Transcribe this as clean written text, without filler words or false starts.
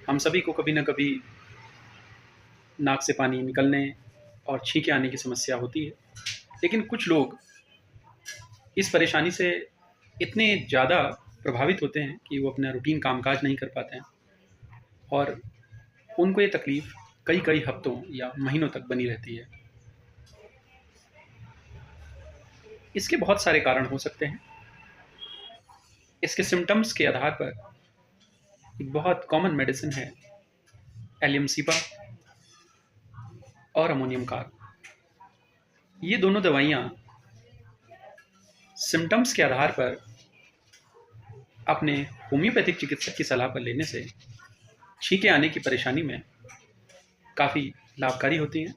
हम सभी को कभी न कभी नाक से पानी निकलने और छींके आने की समस्या होती है। लेकिन कुछ लोग इस परेशानी से इतने ज़्यादा प्रभावित होते हैं कि वो अपना रूटीन कामकाज नहीं कर पाते हैं और उनको ये तकलीफ़ कई-कई हफ्तों या महीनों तक बनी रहती है। इसके बहुत सारे कारण हो सकते हैं। इसके सिम्पटम्स के आधार पर एक बहुत कॉमन मेडिसिन है एलियमसिपा और अमोनियम कार्ब। ये दोनों दवाइयाँ सिम्पटम्स के आधार पर अपने होम्योपैथिक चिकित्सक की सलाह पर लेने से छींके आने की परेशानी में काफ़ी लाभकारी होती हैं।